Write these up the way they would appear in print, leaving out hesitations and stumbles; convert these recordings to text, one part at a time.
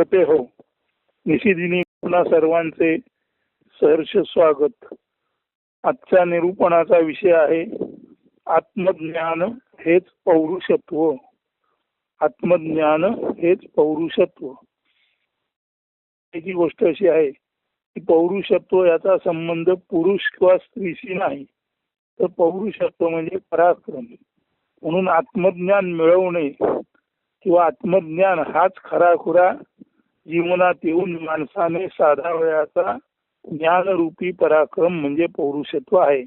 श्रोते हो, निशिदिनी पुन्हा सर्वांचे सहर्ष स्वागत. आजच्या निरूपणाचा विषय आहे आत्मज्ञान हेच पौरुषत्व. आत्मज्ञान हेच पौरुषत्व. त्याची गोष्ट अशी आहे की पौरुषत्व याचा संबंध पुरुष किंवा स्त्रीशी नाही, तर पौरुषत्व म्हणजे पराक्रम. म्हणून आत्मज्ञान मिळवणे किंवा आत्मज्ञान हाच खराखुरा जीवनात येऊन माणसाने साधावयाचा ज्ञानरूपी पराक्रम म्हणजे पौरुषत्व आहे.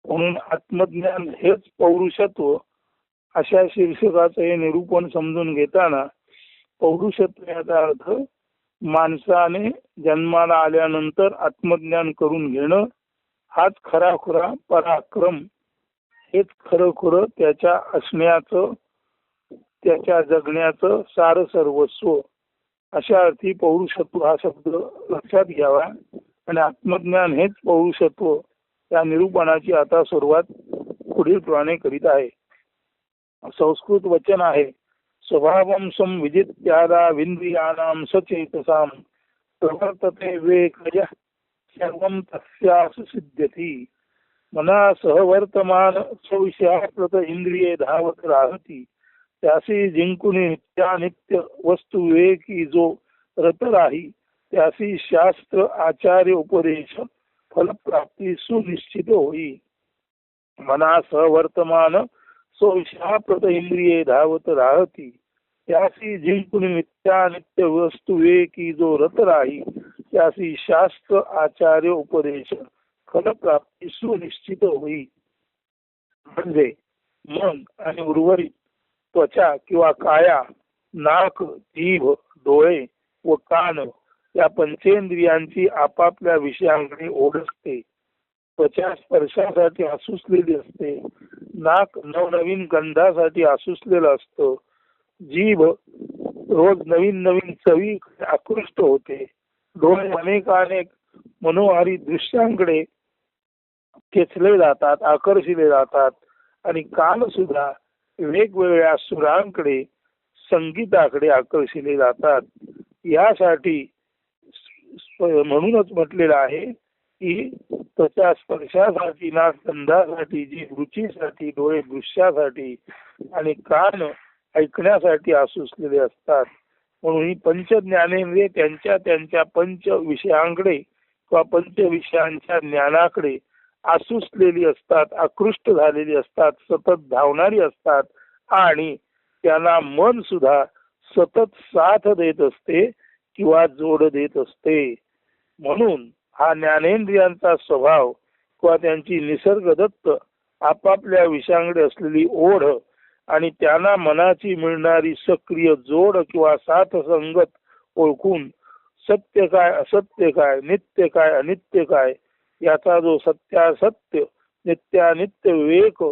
म्हणून आत्मज्ञान हेच पौरुषत्व अशा शीर्षकाचे हे निरूपण समजून घेताना पौरुषत्व याचा अर्थ माणसाने जन्माला आल्यानंतर आत्मज्ञान करून घेणं हाच खराखुरा पराक्रम. हेच खरंखुरं त्याच्या असण्याचं, त्याच्या जगण्याचं सार सर्वस्व. अशा अर्थी पौरुषत्व हा शब्द लक्षात घ्यावा. आणि आत्मज्ञान हेच पौरुषत्व या निरूपणाची आता सुरुवात पुढील प्रमाणे करीत आहे. संस्कृत वचन आहे, स्वभावं संविदित्यादा विंद्रियाणां सचेतसां प्रवर्तते विवेकजः सर्वं तस्यासु सिद्ध्यति. मना सहवर्तमान स्वविषयाकृत इंद्रिये धावत राहती. त्यासी जिंकुनी नित्यानित्य वस्तू विवेकी जो रत राही. त्यासी शास्त्र आचार्य उपदेश फलप्राप्ती सुनिश्चित होई. मना सहवर्तमान स्वविषयाकृत इंद्रिये धावत राहती. त्यासी जिंकुनी नित्यानित्य वस्तू विवेकी जो रत राही. त्यासी शास्त्र आचार्य उपदेश फलप्राप्ती सुनिश्चित होई. म्हणजे मन आणि उर्वरित त्वचा किंवा काया, नाक, जीभ, डोळे व कान या पंचेंद्रियांची आपापल्या विषयांकडे ओढ असते. त्वचा स्पर्शासाठी आसुसलेली असते. नाक नवनवीन गंधासाठी आसुसलेलं असतं. जीभ रोज नवीन नवीन चवी आकृष्ट होते. डोळे अनेक मनोहारी दृश्यांकडे खेचले जातात, आकर्षिले जातात. आणि कान सुद्धा वेगवेगळ्या सुरांकडे, संगीताकडे आकर्षिले जातात. यासाठी म्हणूनच म्हटलेलं आहे की त्वचा स्पर्शासाठी, नाक गंधासाठी, जीभ रुचीसाठी, डोळे दृश्यासाठी आणि कान ऐकण्यासाठी आसुसलेले असतात. म्हणून ही पंच ज्ञानेंद्रिये त्यांच्या त्यांच्या पंच विषयांकडे किंवा पंच विषयांच्या ज्ञानाकडे आसुसलेली असतात, आकृष्ट झालेली असतात, सतत धावणारी असतात. आणि त्यांना मन सुद्धा सतत साथ देत असते किंवा जोड देत असते. म्हणून हा ज्ञानेंद्रियांचा स्वभाव किंवा त्यांची निसर्गदत्त आपापल्या विषयांकडे असलेली ओढ आणि त्यांना मनाची मिळणारी सक्रिय जोड किंवा साथ संगत ओळखून सत्य काय, असत्य काय, नित्य काय, अनित्य काय याचा जो सत्यासत्य, नित्यानित्य विवेक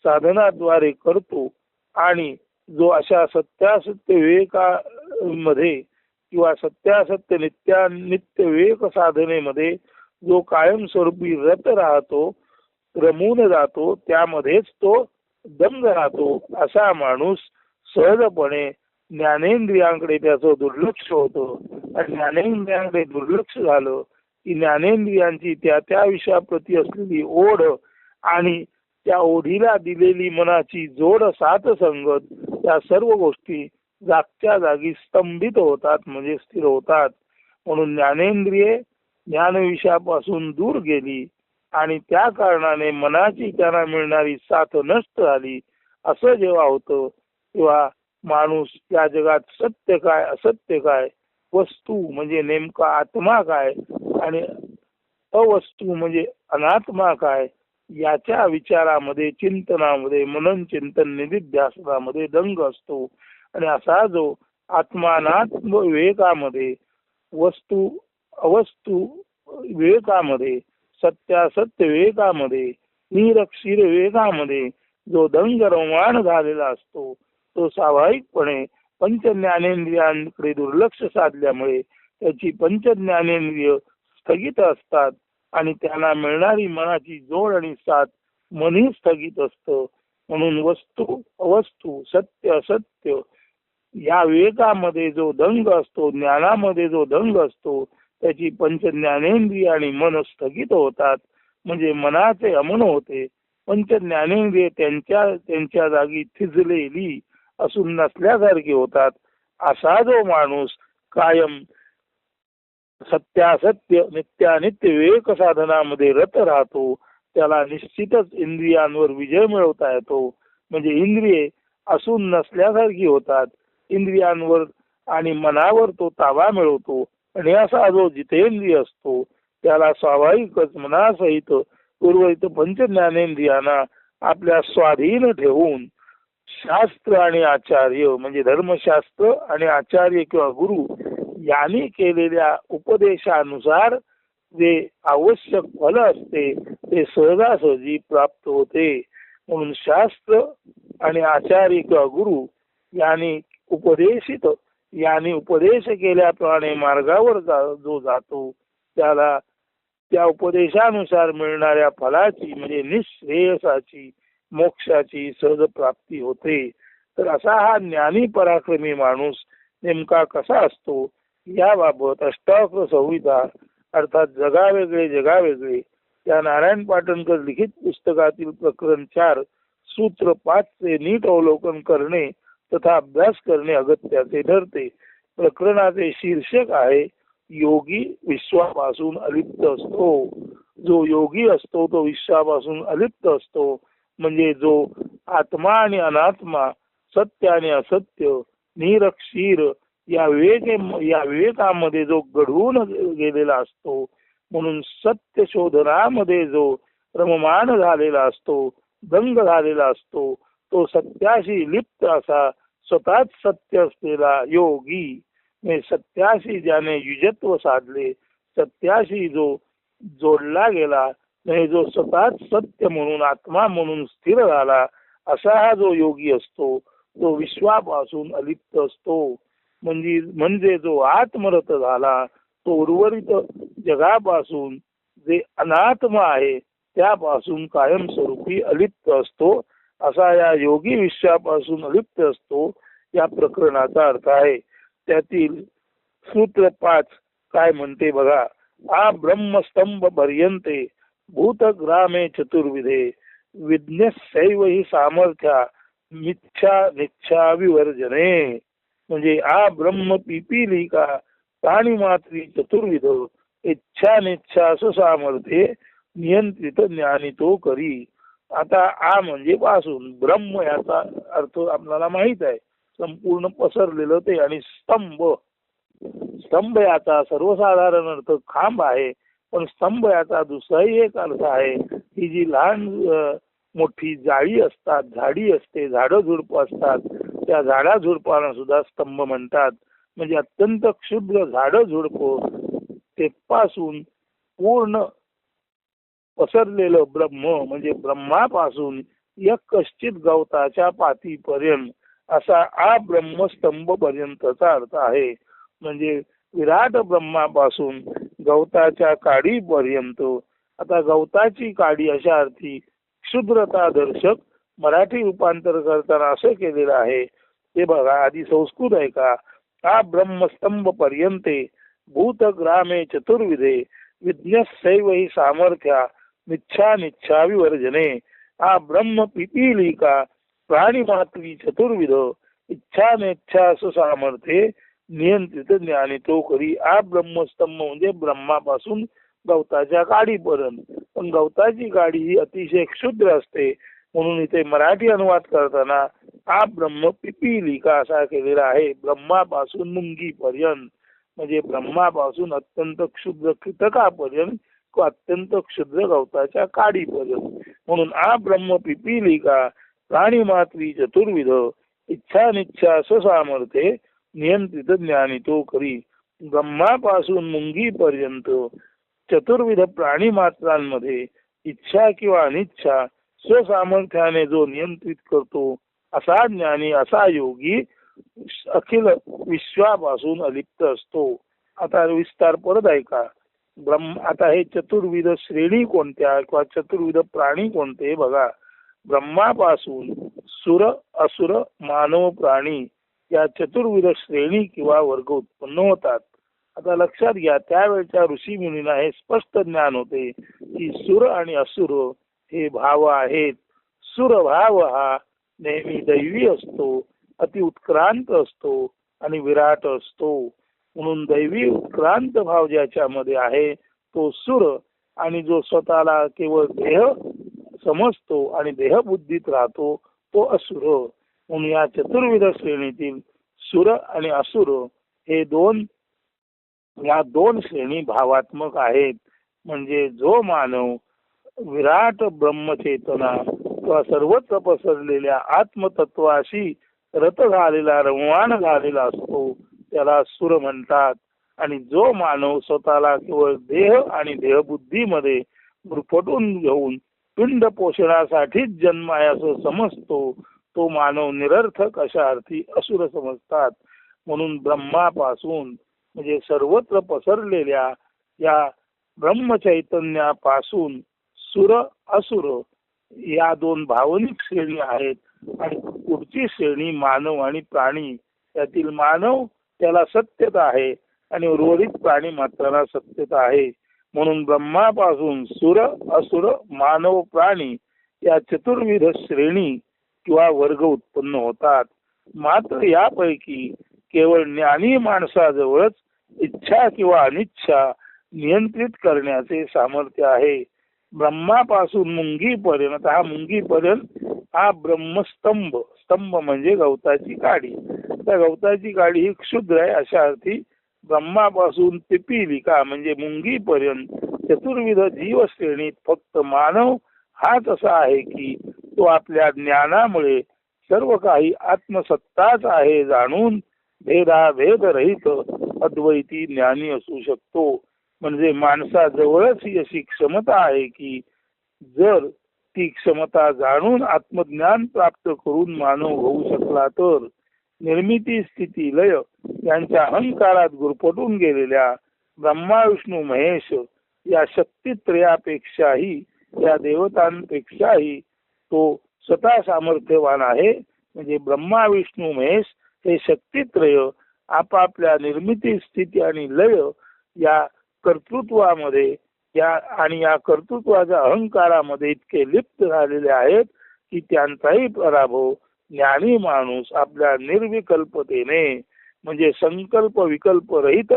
साधनाद्वारे करतो. आणि जो अशा सत्यासत्य विवेकामध्ये किंवा सत्यासत्य नित्यानित्य विवेक साधनेमध्ये जो कायमस्वरूपी रत राहतो, रमून जातो, त्यामध्येच तो दंग राहतो. असा माणूस सहजपणे ज्ञानेंद्रियांकडे त्याचं दुर्लक्ष होतं. आणि ज्ञानेंद्रियांकडे दुर्लक्ष झालं की ज्ञानेंद्रियांची त्या त्या विषयाप्रती असलेली ओढ आणि त्या ओढीला दिलेली मनाची जोड, साथ संगत, त्या सर्व गोष्टी जागच्या जागी स्तंभित होतात, म्हणजे स्थिर होतात. म्हणून ज्ञानेंद्रिये ज्ञान विषयापासून दूर गेली आणि त्या कारणाने मनाची त्यांना मिळणारी साथ नष्ट झाली. असं जेव्हा होतं तेव्हा माणूस या जगात सत्य काय, असत्य काय, वस्तू म्हणजे नेमका आत्मा काय आणि अवस्तू म्हणजे अनात्मा काय याच्या विचारामध्ये, चिंतनामध्ये, मनन चिंतन निधिध्यासनामध्ये दंग असतो. आणि असा जो आत्मानात्म विवेकामध्ये, वस्तू अवस्तू विवेकामध्ये, सत्यासत्य विवेकामध्ये, निरक्षीर विवेकामध्ये जो दंग रममाण झालेला असतो, तो स्वाभाविकपणे पंचज्ञानेंद्रियांकडे दुर्लक्ष साधल्यामुळे त्याची पंचज्ञानेंद्रिय स्थगित असतात आणि त्यांना मिळणारी मनाची जोड आणि साथ मनही स्थगित असतं. म्हणून वस्तू अवस्तू, सत्य असत्य, या विवेकामध्ये जो दंग असतो, ज्ञानामध्ये जो दंग असतो, त्याची पंच ज्ञानेंद्रिय आणि मन स्थगित होतात. म्हणजे मनाचे अमन होते. पंच ज्ञानेंद्रिय त्यांच्या त्यांच्या जागी थिजलेली असून नसल्यासारखी होतात. असा जो माणूस कायम सत्यासत्य नित्यानित्य विवेक साधनामध्ये रत राहतो, त्याला निश्चितच इंद्रियांवर विजय मिळवता येतो. म्हणजे इंद्रिये असून नसल्यासारखी होतात. इंद्रियांवर आणि मनावर तो ताबा मिळवतो. आणि असा जो जितेंद्रिय असतो त्याला स्वाभाविकच मनासहित उर्वरित पंच ज्ञानेंद्रियांना आपल्या स्वाधीन ठेवून शास्त्र आणि आचार्य म्हणजे धर्मशास्त्र आणि आचार्य किंवा गुरु यांनी केलेल्या उपदेशानुसार जे आवश्यक फल असते ते सहजासहजी प्राप्त होते. म्हणून शास्त्र आणि आचार्य किंवा गुरु यांनी उपदेश केल्याप्रमाणे मार्गावर जो जातो त्याला त्या उपदेशानुसार मिळणाऱ्या फलाची म्हणजे निःश्रेयसाची मोक्षाची सहज प्राप्ती होते. तर असा हा ज्ञानी पराक्रमी माणूस नेमका कसा असतो याबाबत अष्टावक्र संहिता अर्थात जगावेगळे जगावेगळे या नारायण पाटणकर लिखित पुस्तकातील प्रकरण 4 सूत्र 5 चे नीट अवलोकन करणे तथा अभ्यास करणे अगत्याचे ठरते. प्रकरणाचे शीर्षक आहे योगी विश्वापासून अलिप्त असतो. जो योगी असतो तो विश्वापासून अलिप्त असतो. म्हणजे जो आत्मा आणि अनात्मा सत्य आणि असत्य निरक्षीर या विवेकामध्ये जो घडवून गेलेला असतो. म्हणून सत्य शोधनामध्ये जो रममाण झालेला असतो, दंग झालेला असतो, तो सत्याशी लिप्त असा स्वतःच सत्य असलेला योगी. सत्याशी ज्याने युजत्व साधले, सत्याशी जो जोडला गेला, म्हणजे जो स्वतःच सत्य म्हणून आत्मा म्हणून स्थिर झाला, असा हा जो योगी असतो तो विश्वापासून अलिप्त असतो. म्हणजे जो आत्मरत झाला तो उर्वरित जगापासून जे अनात्म आहे त्यापासून कायमस्वरूपी अलिप्त असतो. असा या योगी विश्वापासून अलिप्त असतो या प्रकरणाचा अर्थ आहे. त्यातील सूत्र 5 काय म्हणते बघा. आ ब्रह्मस्तंभ पर्यंते भूतग्रामे चतुर्विधे विज्ञसैव ही सामर्थ्या मिच्छा निच्छा विवर्जने. म्हणजे आ ब्रह्म पिपीलिका प्राणीमात्री चतुर्विध इच्छा निच्छा सुसामर्थ्ये नियंत्रित ज्ञानी तो करी. आता आ म्हणजे पासून, ब्रह्म याचा अर्थ आपल्याला माहित आहे, संपूर्ण पसरलेलं ते. आणि स्तंभ याचा सर्वसाधारण अर्थ खांब आहे. पण स्तंभ याचा दुसराही एक अर्थ आहे. ही जी लहान मोठी जाळी असतात, झाडी असते, झाडं झुडपं असतात, त्या झाडा झुडपांना सुद्धा स्तंभ म्हणतात. म्हणजे अत्यंत क्षुद्र झाडं झुडपं ते पासून पूर्ण पसरलेलं ब्रह्म म्हणजे ब्रह्मापासून एक कश्चित गवताच्या पातीपर्यंत असा आ ब्रह्मस्तंभ पर्यंतचा अर्थ आहे. म्हणजे विराट ब्रह्मापासून गवताच्या काडीपर्यंत. आता गवताची काडी अशा अर्थी क्षुद्रता दर्शक मराठी रूपांतर करताना असं केलेलं आहे ते बघा. आधी संस्कृत आहे का. आ ब्रह्मस्तंभ पर्यंते भूतग्रामे चतुर्विधे विज्ञसैव ही सामर्थ्या मिच्छा निच्छा विवर्जने. आ ब्रह्म पिपीलिका प्राणीमात्री चतुर्विध इच्छा निच्छा सुसामर्थ्ये नियंत्रित ज्ञानी तो करी. आ ब्रह्मस्तंभ म्हणजे ब्रह्मापासून गवताच्या काडीपर्यंत. पण गवताची काडी ही अतिशय क्षुद्र असते म्हणून इथे मराठी अनुवाद करताना आ ब्रह्म पिपीलिका असा केलेला आहे. ब्रह्मापासून मुंगीपर्यंत म्हणजे ब्रह्मापासून अत्यंत क्षुद्र कीटकापर्यंत किंवा अत्यंत क्षुद्र गवताच्या काडीपर्यंत. म्हणून आ ब्रह्म पिपीलिका प्राणीमात्री चतुर्विध इच्छा निच्छा स्वसामर्थ्ये नियंत्रित ज्ञानी तो करी. ब्रह्मापासून मुंगीपर्यंत चतुर्विध प्राणी मात्रांमध्ये इच्छा किंवा अनिच्छा स्वसामर्थ्याने जो नियंत्रित करतो असा ज्ञानी, असा योगी अखिल विश्वापासून अलिप्त असतो. आता विस्तार परत ऐका. आता हे चतुर्विध श्रेणी कोणत्या किंवा चतुर्विध प्राणी कोणते बघा. ब्रह्मापासून सुर असुर मानव प्राणी या चतुर्विध श्रेणी किंवा वर्ग उत्पन्न होतात. आता लक्षात घ्या, त्यावेळच्या ऋषी मुनींना हे स्पष्ट ज्ञान होते की सुर आणि असुर हे भाव आहेत. सुर भाव हा नेहमी दैवी असतो, अति उत्क्रांत असतो आणि विराट असतो. म्हणून दैवी उत्क्रांत भाव ज्याच्यामध्ये आहे तो सुर, आणि जो स्वतःला केवळ देह समजतो आणि देहबुद्धीत राहतो तो असुर. म्हणून या चतुर्विध श्रेणीतील सुर आणि असुर हे या दोन श्रेणी भावात्मक आहेत. म्हणजे जो मानव विराट ब्रह्मचेतना किंवा सर्वत्र पसरलेल्या आत्मतत्वाशी रत झालेला, रममाण झालेला असतो त्याला सुर म्हणतात. आणि जो मानव स्वतःला केवळ देह आणि देहबुद्धीमध्ये गुरफटून घेऊन पिंड पोषणासाठीच जन्म आहे असं समजतो तो मानव निरर्थक अशा अर्थी असुर समजतात. म्हणून ब्रह्मापासून म्हणजे सर्वत्र पसरलेल्या या ब्रह्मचैतन्यापासून सुर असुर या दोन भावनिक श्रेणी आहेत. आणि पुढची श्रेणी मानव आणि प्राणी. त्यातील मानव त्याला सत्यता आहे आणि उर्वरित प्राणी मात्राला सत्यता आहे. म्हणून ब्रह्मापासून सुर असुर मानव प्राणी या चतुर्विध श्रेणी किंवा वर्ग उत्पन्न होतात. मात्र यापैकी केवळ ज्ञानी माणसाजवळच इच्छा किंवा अनिच्छा नियंत्रित करण्याचे सामर्थ्य आहे. ब्रह्मापासून मुंगीपर्यंत, हा मुंगीपर्यंत हा ब्रह्मस्तंभ, स्तंभ म्हणजे गवताची काडी. त्या गवताची काडी ही क्षुद्र आहे अशा अर्थी ब्रह्मापासून पिपीलिका म्हणजे मुंगीपर्यंत चतुर्विध जीव श्रेणीत फक्त मानव हाच असा आहे की तो आपल्या ज्ञानामुळे सर्व काही आत्मसत्ताच आहे जाणून भेदाभेद रहित अद्वैती ज्ञानी असू शकतो. म्हणजे माणसाजवळच ही अशी क्षमता आहे की जर ती क्षमता जाणून आत्मज्ञान प्राप्त करून मानव होऊ शकला तर निर्मिती स्थिती लय यांच्या अहंकारात गुरफटून गेलेल्या ब्रह्मा विष्णू महेश या शक्तित्रयापेक्षाही, या देवतांपेक्षाही तो स्वतः सामर्थ्यवान आहे. म्हणजे ब्रह्मा विष्णू महेश हे शक्तित्रय आपापल्या निर्मिती स्थिती आणि लय या कर्तृत्वामध्ये आणि या कर्तृत्वाच्या अहंकारामध्ये इतके लिप्त झालेले आहेत की त्यांचाही पराभव ज्ञानी माणूस आपल्या निर्विकल्पतेने म्हणजे संकल्प विकल्प रहित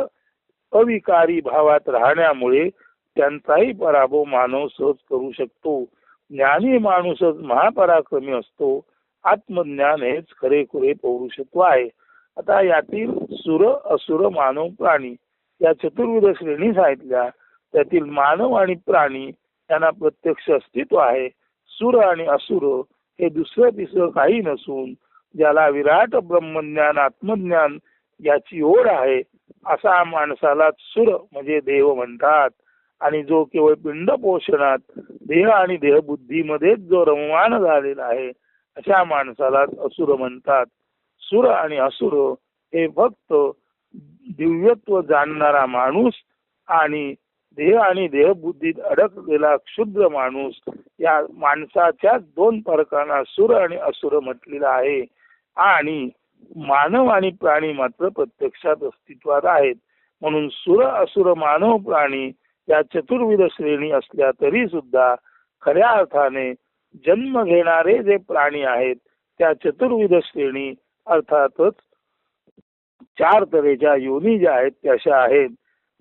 अविकारी भावात राहण्यामुळे त्यांचाही पराभव मानव सहज करू शकतो. ज्ञानी माणूसच महापराक्रमी असतो. आत्मज्ञान हेच खरेखुरे पौरुषत्व आहे. आता यातील सुर असुर मानव प्राणी या चतुर्विध श्रेणी सांगितल्या. त्यातील मानव आणि प्राणी यांना प्रत्यक्ष अस्तित्व आहे. सुर आणि असुर हे दुसरं तिसरं काही नसून ज्याला विराट ब्रह्मज्ञान आत्मज्ञान याची ओढ आहे असा माणसाला सुर म्हणजे देव म्हणतात. आणि जो केवळ पिंड पोषणात देह आणि देहबुद्धीमध्येच जो रममाण झालेला आहे अशा माणसाला असुर म्हणतात. सुर आणि असुर हे फक्त दिव्यत्व जाणणारा माणूस आणि देह आणि देहबुद्धीत अडकलेला क्षुद्र माणूस या माणसाच्या दोन फरकांना सुर आणि असुर म्हटलेलं आहे. आणि मानव आणि प्राणी मात्र प्रत्यक्षात अस्तित्वात आहेत. म्हणून सुर असुर मानव प्राणी या चतुर्विध श्रेणी असल्या तरी सुद्धा खऱ्या अर्थाने जन्म घेणारे जे प्राणी आहेत त्या चतुर्विध श्रेणी अर्थातच चार तऱ्हेच्या योनी ज्या आहेत त्याशा आहेत.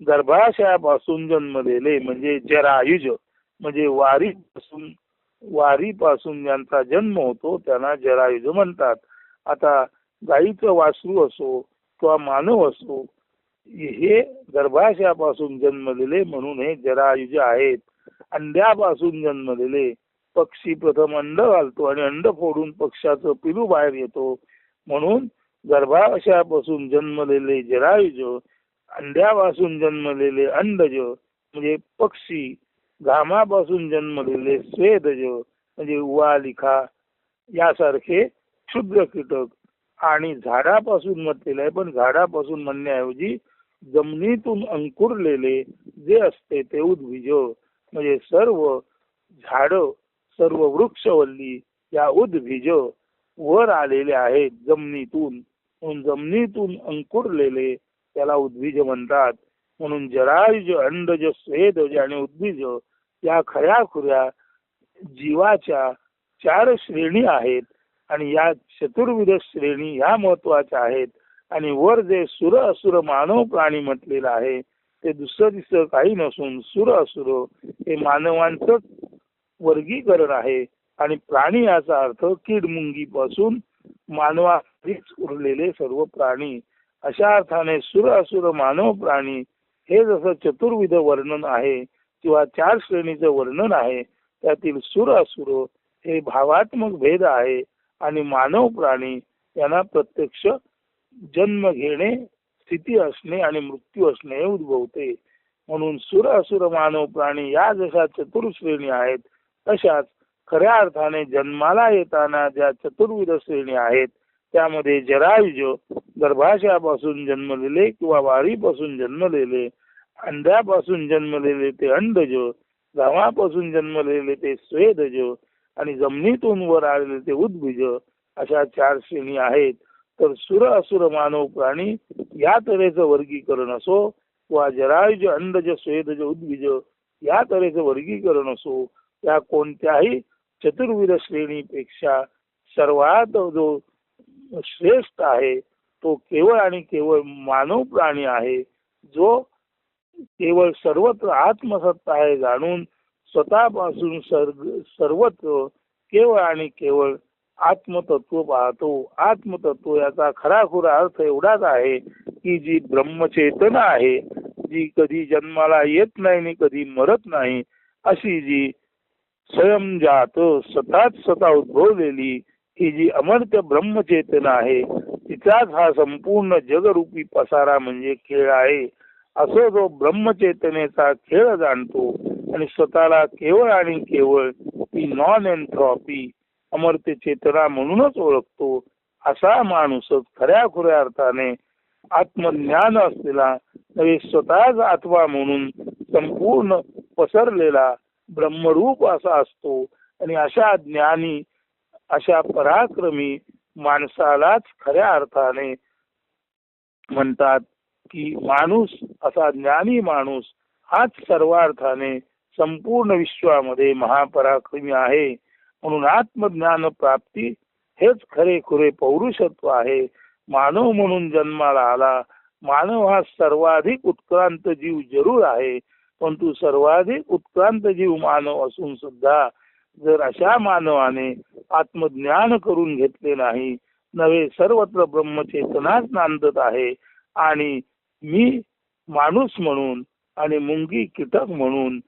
गर्भाशयापासून जन्मलेले म्हणजे जरायुज म्हणजे वारीपासून ज्यांचा जन्म होतो त्यांना जरायुज म्हणतात. आता गाईचं वासरू असो किंवा मानव असो हे गर्भाशयापासून जन्मलेले म्हणून हे जरायुज आहेत. अंड्यापासून जन्मलेले पक्षी प्रथम अंड घालतो आणि अंड फोडून पक्षाचं पिलू बाहेर येतो म्हणून गर्भाशयापासून जन्मलेले जरायुज, अंड्यापासून जन्मलेले अंडज म्हणजे पक्षी, घामापासून जन्मलेले स्वेदज म्हणजे उवालिका यासारखे क्षुद्र कीटक, आणि झाडापासून म्हटलेलं आहे पण झाडापासून म्हणण्याऐवजी जमिनीतून अंकुरलेले जे असते ते उद्भिज म्हणजे सर्व झाड सर्व वृक्षवल्ली या उद्भिज वर आलेले आहेत जमिनीतून. म्हणून जमिनीतून अंकुरलेले त्याला उद्भिज म्हणतात. म्हणून जरायुज, अंडज, स्वेदज आणि उद्भिज या खऱ्या खुऱ्या जीवाच्या 4 श्रेणी आहेत आणि या चतुर्विध श्रेणी ह्या महत्वाच्या आहेत. आणि वर जे सुर असुर मानव प्राणी म्हटलेलं आहे ते दुसरं तिसरं काही नसून सुर असुर हे मानवांचं वर्गीकरण आहे. आणि प्राणी याचा अर्थ कीड मुंगी पासून मानवाधीच उरलेले सर्व प्राणी. अशा अर्थाने सुर असुर मानव प्राणी हे जसं चतुर्विध वर्णन आहे किंवा 4 श्रेणीचं वर्णन आहे, त्यातील सुर असुर हे भावात्मक भेद आहे आणि मानव प्राणी यांना प्रत्यक्ष जन्म घेणे, स्थिती असणे आणि मृत्यू असणे उद्भवते. म्हणून सुर असुर मानव प्राणी या जशा चतुर्श्रेणी आहेत तशाच खऱ्या अर्थाने जन्माला येताना ज्या चतुर्विध श्रेणी आहेत त्यामध्ये जरायुज गर्भाशयापासून जन्मलेले किंवा वारीपासून जन्मलेले, अंड्यापासून जन्मलेले ते अंडज, गव्हापासून जन्मलेले ते स्वेदज आणि जमिनीतून वर आलेले ते उद्भिज अशा 4 श्रेणी आहेत. तर सुर असुर मानव प्राणी या तऱ्हेचं वर्गीकरण असो किंवा जरायुज, अंडज, स्वेदज, उद्भिज या तऱ्हेचं वर्गीकरण असो, त्या कोणत्याही चतुर्विध श्रेणीपेक्षा सर्वात जो श्रेष्ठ आहे तो केवळ आणि केवळ मानव प्राणी आहे, जो केवळ सर्वत्र आत्मसत्ता आहे जाणून स्वतःपासून सर्वत्र केवळ आणि केवळ आत्मतत्व पाहतो. आत्मतत्व याचा खराखुरा अर्थ एवढाच आहे की जी ब्रह्मचेतना आहे, जी कधी जन्माला येत नाही आणि कधी मरत नाही, अशी जी स्वयंजात स्वतः उद्भवलेली ही जी अमर्त्य ब्रह्मचेतना आहे, तिचाच हा संपूर्ण जगरूपी पसारा म्हणजे खेळ आहे. असो जो ब्रह्मचेतनेचा खेळ जाणतो आणि स्वतःला केवळ आणि केवळ ती नॉन एन्ट्रॉपी अमर्त्य चेतना म्हणूनच ओळखतो, असा माणूसच खऱ्या खुऱ्या अर्थाने आत्मज्ञान असलेला नव्हे स्वतःच आत्मा म्हणून संपूर्ण पसरलेला ब्रह्मरूप असा असतो. आणि अशा ज्ञानी अशा पराक्रमी माणसालाच खऱ्या अर्थाने म्हणतात की माणूस असा ज्ञानी माणूस हाच सर्वार्थाने संपूर्ण विश्वामध्ये महापराक्रमी आहे. म्हणून आत्मज्ञान प्राप्ती हेच खरे खुरे पौरुषत्व आहे. मानव म्हणून जन्माला आला, मानव हा सर्वाधिक उत्क्रांत जीव जरूर आहे, परंतु सर्वाधिक उत्क्रांत जीव मानव असून सुद्धा जर अशा मानवाने आत्मज्ञान करून घेतले नाही, नव्हे सर्वत्र ब्रह्मचेतनाच नांदत आहे आणि मी माणूस म्हणून आणि मुंगी कीटक म्हणून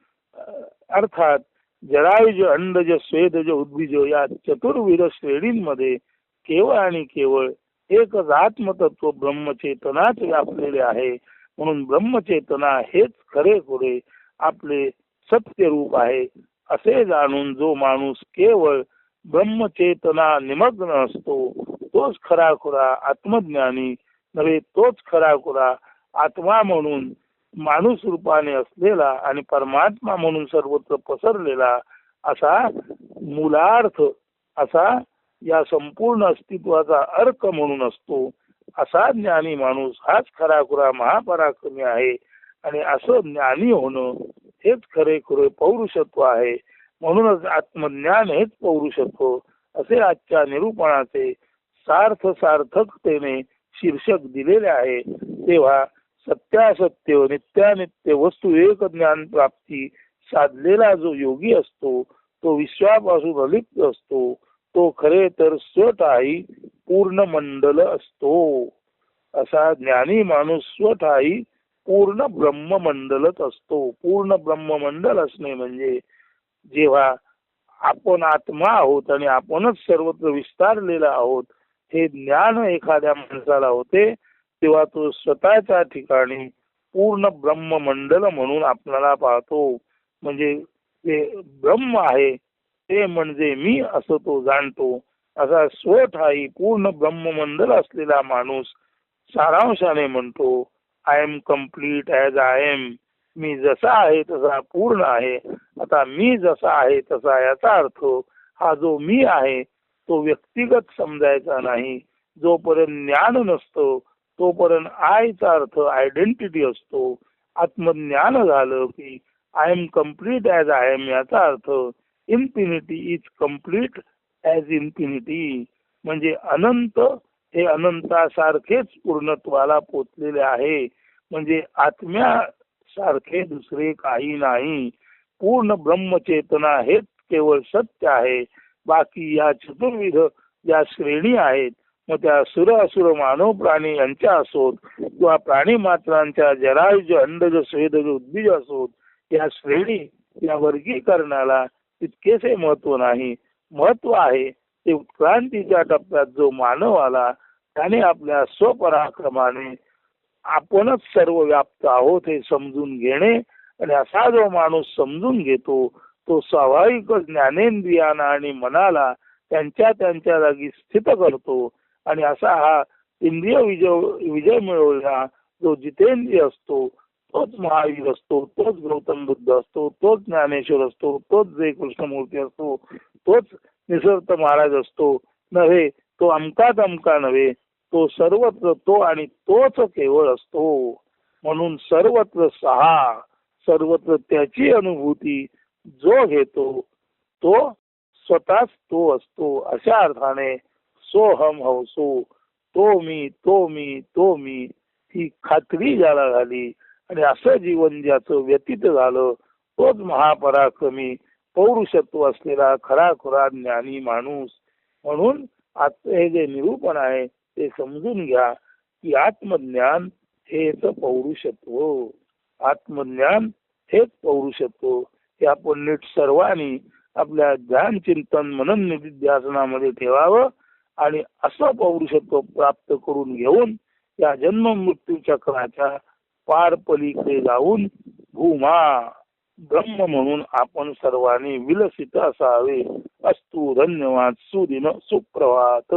अर्थात जरायुज, अंडज, स्वेदज, उद्भिज या चतुर्विध श्रेणींमध्ये केवळ आणि केवळ एकच आत्मतत्व ब्रह्मचेतनाच व्यापलेले आहे. म्हणून ब्रह्मचेतना हेच खरे खुरे आपले सत्य रूप आहे असे जाणून जो माणूस केवळ ब्रह्मचेतना निमग्न असतो तोच खराखुरा आत्मज्ञानी नव्हे, तोच खराखुरा आत्मा म्हणून माणूस रूपाने असलेला आणि परमात्मा म्हणून सर्वत्र पसरलेला असा मूलार्थ, असा या संपूर्ण अस्तित्वाचा अर्क म्हणून असतो. असा ज्ञानी माणूस हाच खराखुरा महापराक्रमी आहे. आणि असं ज्ञानी होणं हेच खरे खुरे पौरुषत्व आहे. म्हणूनच आत्मज्ञान हेच पौरुषत्व असे आजच्या निरूपणाचे सार्थकतेने शीर्षक दिलेले आहे. तेव्हा सत्यासत्य नित्यानित्य वस्तू एक ज्ञान प्राप्ती साधलेला जो योगी असतो तो विश्वापासून अलिप्त असतो, तो खरे तर स्वठायी पूर्ण मंडल असतो. असा ज्ञानी माणूस स्वठायी पूर्ण ब्रह्ममंडलच असतो. पूर्ण ब्रह्ममंडल असणे म्हणजे जेव्हा आपण आत्मा आहोत आणि आपणच सर्वत्र विस्तारलेला आहोत हे ज्ञान एखाद्या माणसाला होते, तेव्हा तो स्वतःच्या ठिकाणी पूर्ण ब्रह्ममंडल म्हणून आपल्याला पाहतो. म्हणजे ते ब्रह्म आहे ते म्हणजे मी असं तो जाणतो. असा स्वठायी पूर्ण ब्रह्ममंडल असलेला माणूस सारांशाने म्हणतो, I am complete as I am. मी जसा आहे तसा पूर्ण आहे. आता मी जसा आहे तसा याचा अर्थ हा जो मी आहे तो व्यक्तिगत समजायचा नाही. जोपर्यंत ज्ञान नसतं तोपर्यंत आयचा अर्थ आयडेंटिटी असतो. आत्मज्ञान झालं की I am complete as I am, याचा अर्थ infinity is complete as infinity, म्हणजे अनंत हे अनंतासारखेच पूर्णत्वाला पोचलेले आहे. म्हणजे आत्म्यासारखे दुसरे काही नाही. पूर्ण ब्रह्मचेतना हेच केवळ सत्य आहे. बाकी या चतुर्विध ज्या श्रेणी आहेत, मग त्या सुर असुर मानव प्राणी यांच्या असोत किंवा प्राणी मात्रांच्या जरायुज अंडज स्वेदज उद्बीज असोत, या श्रेणी या वर्गीकरणाला तितकेसे महत्व नाही. महत्व आहे ते उत्क्रांतीच्या टप्प्यात जो मानव आला त्याने आपल्या स्वपराक्रमाने आपणच सर्व व्याप्त आहोत हे समजून घेणे, आणि असा जो माणूस समजून घेतो तो स्वाभाविकच ज्ञानेंद्रियांना आणि मनाला त्यांच्या त्यांच्या जागी स्थित करतो. आणि असा हा इंद्रिय विजय मिळवला जो जितेंद्रिय असतो तोच महावीर असतो, तोच गौतम बुद्ध असतो, तोच ज्ञानेश्वर असतो, तोच जय कृष्णमूर्ती असतो, तोच निसर्ग महाराज असतो. नव्हे तो अमका तमका नव्हे, तो सर्वत्र तो आणि तोच केवळ असतो. म्हणून सर्वत्र सहा, सर्वत्र त्याची अनुभूती जो घेतो तो स्वतःच तो असतो. अशा अर्थाने सोहम हवसो, तो मी तो मी तो मी, ही खात्री ज्याला झाली आणि असं जीवन ज्याचं व्यतीत झालं तोच महापराक्रमी पौरुषत्व असलेला खराखुरा ज्ञानी माणूस. म्हणून आता हे जे निरूपण आहे ते समजून घ्या की आत्मज्ञान हेच पौरुषत्व, आत्मज्ञान हेच पौरुषत्व. हे आपण नीट सर्वांनी आपल्या ध्यान चिंतन मनन निधिध्यासनामध्ये ठेवावं आणि असं पौरुषत्व प्राप्त करून घेऊन या जन्म मृत्यू चक्राच्या पार पलीकडे जाऊन भूमा ब्रह्म म्हणून आपण सर्वांनी विलसित असावे. अस्तु. धन्यवाद. सुदिन सुप्रभात.